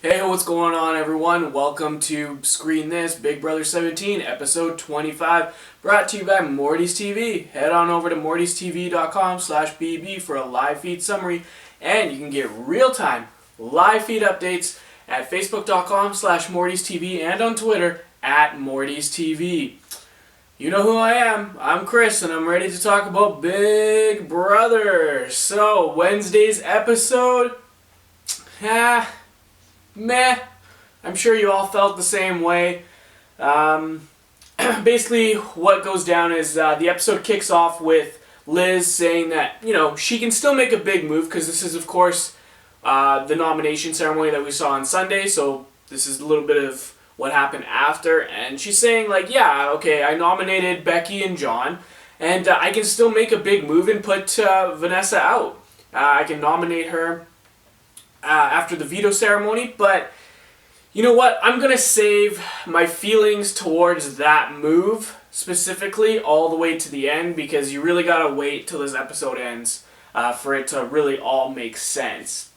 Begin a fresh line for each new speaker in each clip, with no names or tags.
Hey, what's going on, everyone? Welcome to Screen This, Big Brother 17, episode 25, brought to you by Morty's TV. Head on over to mortystv.com/bb for a live feed summary, and you can get real-time live feed updates at facebook.com/Morty's TV and on Twitter at Morty's TV. You know who I am. I'm Chris, and I'm ready to talk about Big Brother. So, Wednesday's episode, meh. I'm sure you all felt the same way. Basically, what goes down is the episode kicks off with Liz saying that, she can still make a big move because this is, of course, the nomination ceremony that we saw on Sunday. So this is a little bit of what happened after. And she's saying, I nominated Becky and John, and I can still make a big move and put Vanessa out. I can nominate her after the veto ceremony, but you know what? I'm going to save my feelings towards that move specifically all the way to the end, because you really got to wait till this episode ends for it to really all make sense.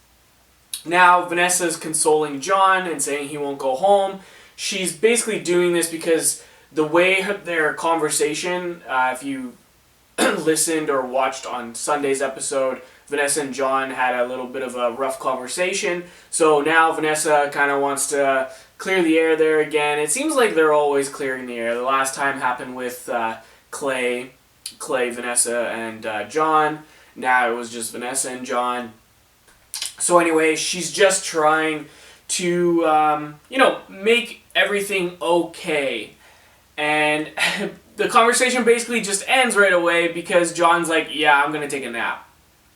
Now, Vanessa's consoling John and saying he won't go home. She's basically doing this because the way their conversation, if you listened or watched on Sunday's episode, Vanessa and John had a little bit of a rough conversation. So now Vanessa kind of wants to clear the air there again. It seems like they're always clearing the air. The last time happened with Clay, Vanessa, and John. Now it was just Vanessa and John. So anyway, she's just trying to, make everything okay. And the conversation basically just ends right away because John's like, yeah, I'm going to take a nap.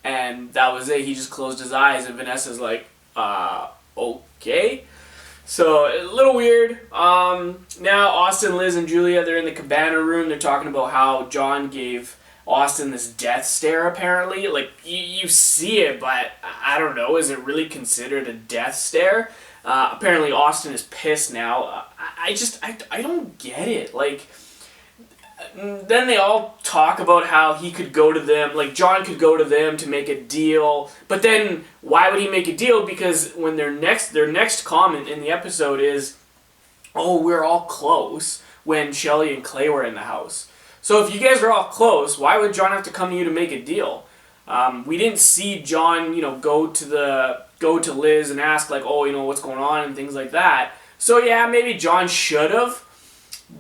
And that was it. He just closed his eyes, and Vanessa's like, okay. So, a little weird. Now, Austin, Liz, and Julia, they're in the cabana room. They're talking about how John gave Austin this death stare, apparently. Like, you see it, but I don't know. Is it really considered a death stare? Apparently, Austin is pissed now. I don't get it. Like, then they all talk about how he could go to them, like John could go to them to make a deal. But then why would he make a deal? Because when their next comment in the episode is, oh, we're all close, when Shelly and Clay were in the house. So if you guys are all close, why would John have to come to you to make a deal? We didn't see John, go to Liz and ask like, oh, what's going on and things like that. So yeah, maybe John should have.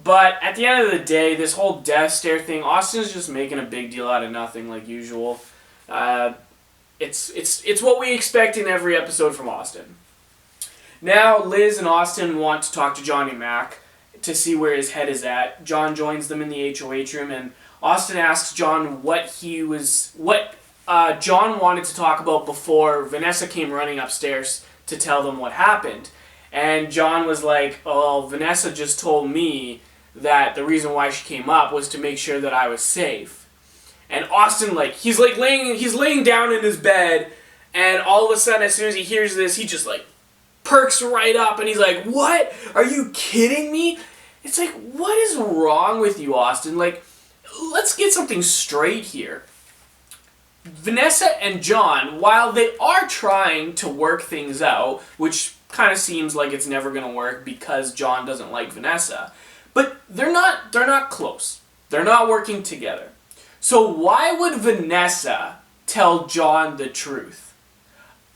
But at the end of the day, this whole death stare thing, Austin's just making a big deal out of nothing like usual. It's what we expect in every episode from Austin. Now, Liz and Austin want to talk to Johnny Mac to see where his head is at. John joins them in the HOH room, and Austin asks John what John wanted to talk about before Vanessa came running upstairs to tell them what happened. And John was like, oh, Vanessa just told me that the reason why she came up was to make sure that I was safe. And Austin, he's laying down in his bed, and all of a sudden, as soon as he hears this, he just, perks right up, and he's like, what? Are you kidding me? It's like, what is wrong with you, Austin? Let's get something straight here. Vanessa and John, while they are trying to work things out, which kind of seems like it's never going to work because John doesn't like Vanessa, but they're not close. They're not working together. So why would Vanessa tell John the truth?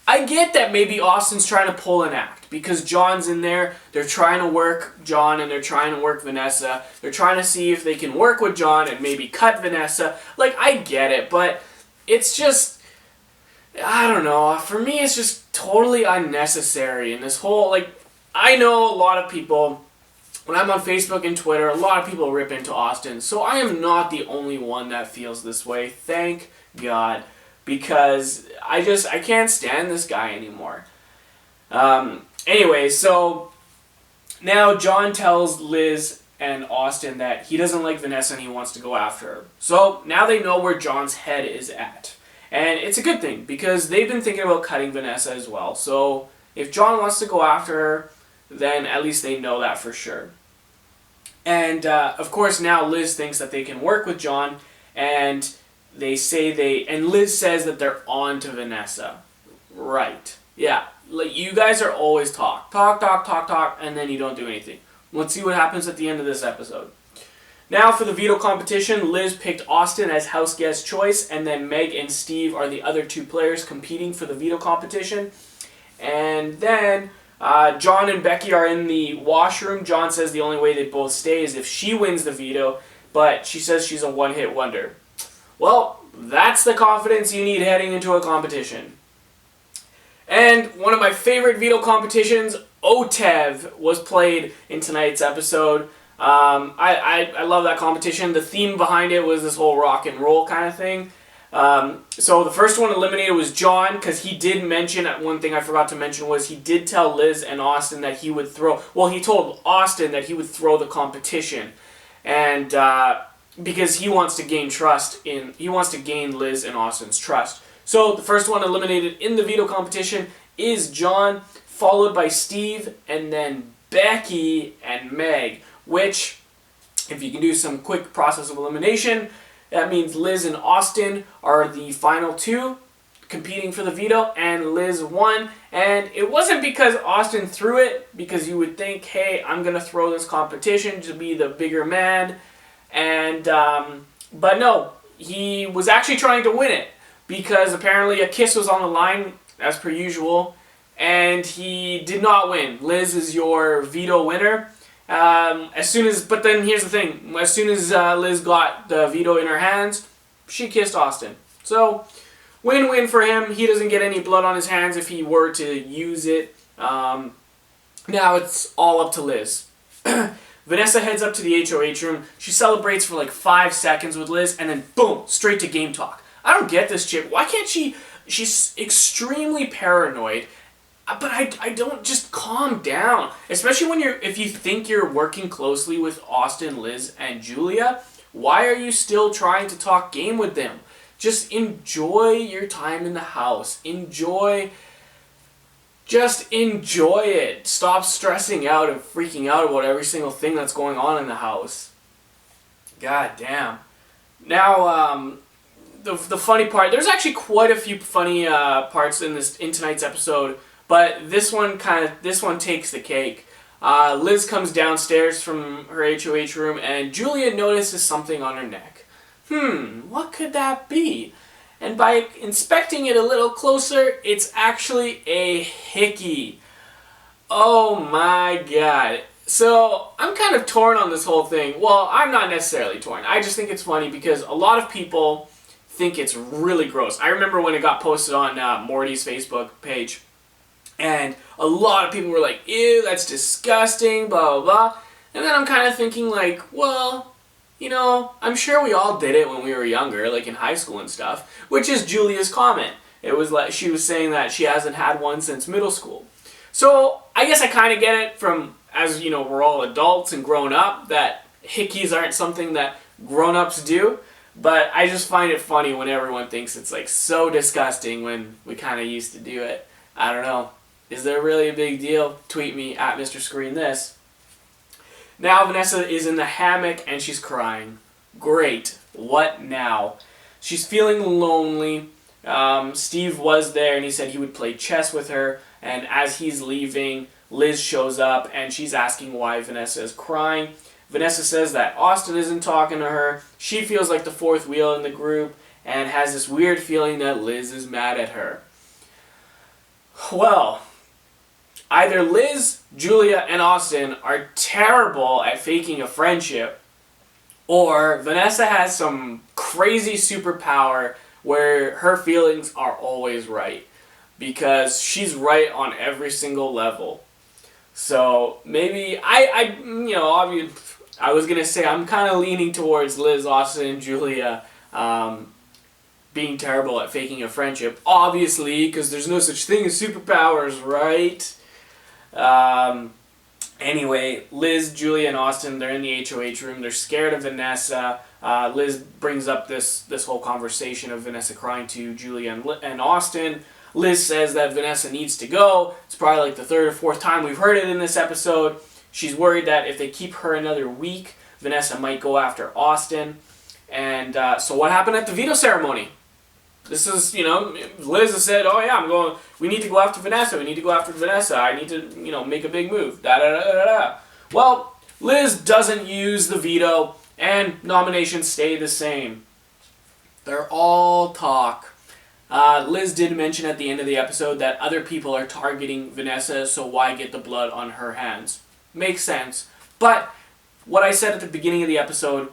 I get that maybe Austin's trying to pull an act because John's in there. They're trying to work John and they're trying to work Vanessa. They're trying to see if they can work with John and maybe cut Vanessa. I get it, but it's just, I don't know. For me, it's just totally unnecessary. And this whole, I know a lot of people, when I'm on Facebook and Twitter, a lot of people rip into Austin. So I am not the only one that feels this way. Thank God. Because I can't stand this guy anymore. Anyway, so now John tells Liz and Austin that he doesn't like Vanessa and he wants to go after her. So now they know where John's head is at. And it's a good thing, because they've been thinking about cutting Vanessa as well. So if John wants to go after her, then at least they know that for sure. And of course now Liz thinks that they can work with John, and Liz says that they're on to Vanessa. Right. Yeah, Like, you guys are always talk, and then you don't do anything. Let's see what happens at the end of this episode. Now for the veto competition, Liz picked Austin as house guest choice, and then Meg and Steve are the other two players competing for the veto competition. And then John and Becky are in the washroom. John says the only way they both stay is if she wins the veto, but she says she's a one-hit wonder. Well, that's the confidence you need heading into a competition. And one of my favorite veto competitions, OTEV, was played in tonight's episode. I love that competition. The theme behind it was this whole rock and roll kind of thing. So the first one eliminated was John, because he did mention, one thing I forgot to mention was he did tell Liz and Austin that he would throw, well, he told Austin that he would throw the competition. And because he wants to gain Liz and Austin's trust. So the first one eliminated in the veto competition is John, followed by Steve, and then Becky and Meg, which, if you can do some quick process of elimination, that means Liz and Austin are the final two competing for the veto, and Liz won. And it wasn't because Austin threw it, because you would think, hey, I'm going to throw this competition to be the bigger man. And but no, he was actually trying to win it, because apparently a kiss was on the line, as per usual, and he did not win. Liz is your veto winner. But then here's the thing, as soon as Liz got the veto in her hands, she kissed Austin. So, win-win for him. He doesn't get any blood on his hands if he were to use it. Now it's all up to Liz. Vanessa heads up to the HOH room. She celebrates for like 5 seconds with Liz, and then boom, straight to game talk. I don't get this chick. Why can't she? She's extremely paranoid. But I don't, just calm down. Especially if you think you're working closely with Austin, Liz, and Julia, why are you still trying to talk game with them? Just enjoy your time in the house. Just enjoy it. Stop stressing out and freaking out about every single thing that's going on in the house. God damn. Now, the funny part, there's actually quite a few funny parts in tonight's episode. But this one takes the cake. Liz comes downstairs from her HOH room, and Julia notices something on her neck. What could that be? And by inspecting it a little closer, it's actually a hickey. Oh my god. So, I'm kind of torn on this whole thing. Well, I'm not necessarily torn. I just think it's funny because a lot of people think it's really gross. I remember when it got posted on Morty's Facebook page. And a lot of people were like, ew, that's disgusting, blah, blah, blah. And then I'm kind of thinking like, well, you know, I'm sure we all did it when we were younger, like in high school and stuff, which is Julia's comment. It was like, she was saying that she hasn't had one since middle school. So I guess I kind of get it from, as you know, we're all adults and grown up, that hickeys aren't something that grown-ups do. But I just find it funny when everyone thinks it's like so disgusting when we kind of used to do it. I don't know. Is there really a big deal? Tweet me at Mr. Screen This. Now Vanessa is in the hammock and she's crying. Great. What now? She's feeling lonely. Steve was there and he said he would play chess with her. And as he's leaving, Liz shows up and she's asking why Vanessa is crying. Vanessa says that Austin isn't talking to her. She feels like the fourth wheel in the group and has this weird feeling that Liz is mad at her. Well, either Liz, Julia, and Austin are terrible at faking a friendship, or Vanessa has some crazy superpower where her feelings are always right, because she's right on every single level. So maybe I was gonna say I'm kind of leaning towards Liz, Austin, and Julia being terrible at faking a friendship, obviously, because there's no such thing as superpowers, right? Anyway, Liz, Julia, and Austin, they're in the HOH room. They're scared of Vanessa. Liz brings up this whole conversation of Vanessa crying to Julia and Austin. Liz says that Vanessa needs to go. It's probably like the third or fourth time we've heard it in this episode. She's worried that if they keep her another week, Vanessa might go after Austin. And so what happened at the veto ceremony? This is, Liz has said, oh yeah, we need to go after Vanessa. I need to, make a big move. Da da da da da. Well, Liz doesn't use the veto, and nominations stay the same. They're all talk. Liz did mention at the end of the episode that other people are targeting Vanessa, so why get the blood on her hands? Makes sense. But what I said at the beginning of the episode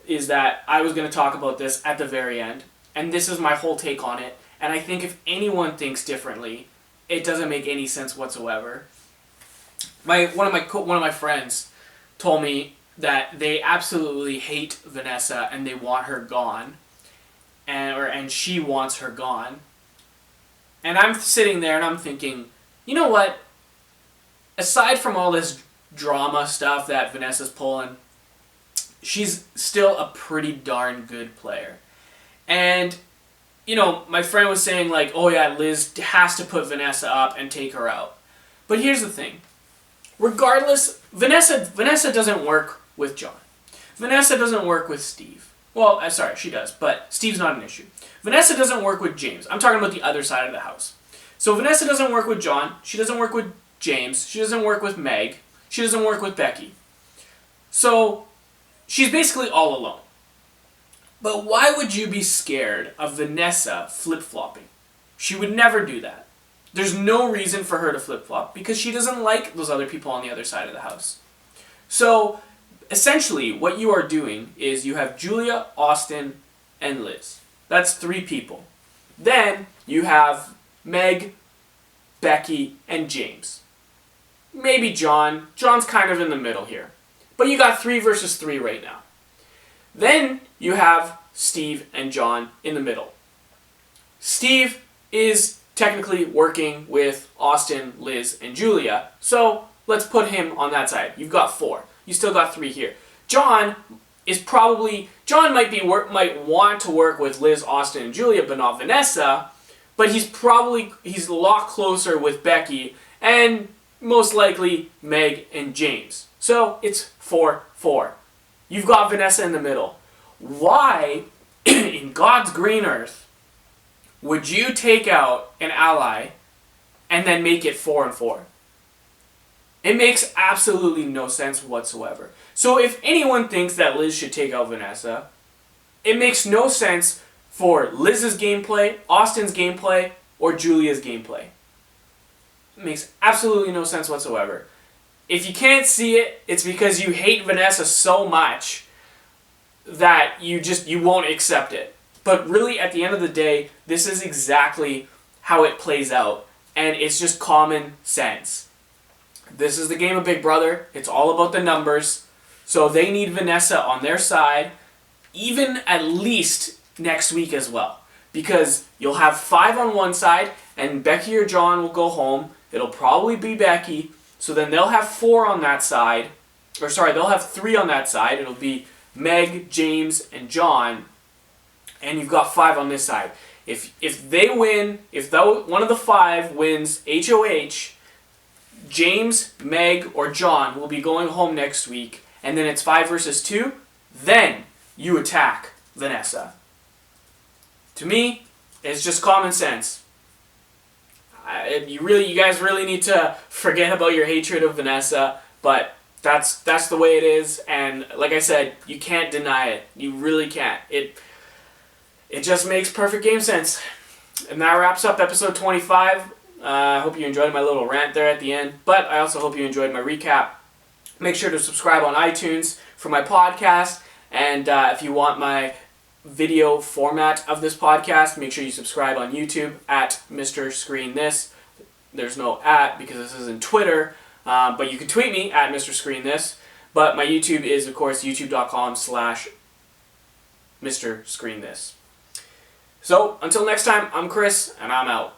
is that I was going to talk about this at the very end. And this is my whole take on it. And I think if anyone thinks differently, it doesn't make any sense whatsoever. One of my friends told me that they absolutely hate Vanessa and they want her gone, and she wants her gone. And I'm sitting there and I'm thinking, you know what? Aside from all this drama stuff that Vanessa's pulling, she's still a pretty darn good player. And, my friend was saying like, oh yeah, Liz has to put Vanessa up and take her out. But here's the thing. Regardless, Vanessa doesn't work with John. Vanessa doesn't work with Steve. Well, I'm sorry, she does, but Steve's not an issue. Vanessa doesn't work with James. I'm talking about the other side of the house. So Vanessa doesn't work with John. She doesn't work with James. She doesn't work with Meg. She doesn't work with Becky. So she's basically all alone. But why would you be scared of Vanessa flip-flopping? She would never do that. There's no reason for her to flip-flop because she doesn't like those other people on the other side of the house. So, essentially, what you are doing is you have Julia, Austin, and Liz. That's 3 people. Then you have Meg, Becky, and James. Maybe John. John's kind of in the middle here. But you got 3 versus 3 right now. Then you have Steve and John in the middle. Steve is technically working with Austin, Liz, and Julia. So let's put him on that side. You've got 4. You still got 3 here. John might want to work with Liz, Austin, and Julia, but not Vanessa. But he's a lot closer with Becky and most likely Meg and James. So it's 4-4. You've got Vanessa in the middle. Why, in God's green earth, would you take out an ally and then make it 4-4? It makes absolutely no sense whatsoever. So if anyone thinks that Liz should take out Vanessa, it makes no sense for Liz's gameplay, Austin's gameplay, or Julia's gameplay. It makes absolutely no sense whatsoever. If you can't see it, it's because you hate Vanessa so much that you won't accept it. But really, at the end of the day, this is exactly how it plays out. And it's just common sense. This is the game of Big Brother. It's all about the numbers. So they need Vanessa on their side, even at least next week as well. Because you'll have 5 on one side, and Becky or John will go home. It'll probably be Becky. So then they'll have 4 on that side. They'll have 3 on that side. It'll be Meg, James, and John. And you've got 5 on this side. If they win, one of the 5 wins HOH, James, Meg, or John will be going home next week. And then it's 5 versus 2. Then you attack Vanessa. To me, it's just common sense. You guys really need to forget about your hatred of Vanessa, but that's the way it is, and like I said, you can't deny it. You really can't. It just makes perfect game sense. And that wraps up episode 25. I hope you enjoyed my little rant there at the end, but I also hope you enjoyed my recap. Make sure to subscribe on iTunes for my podcast, and if you want my video format of this podcast, make sure you subscribe on YouTube at Mr. Screen This. There's no at because this isn't Twitter, but you can tweet me at Mr. Screen This. But my YouTube is, of course, youtube.com/Mr. Screen This. So, until next time, I'm Chris, and I'm out.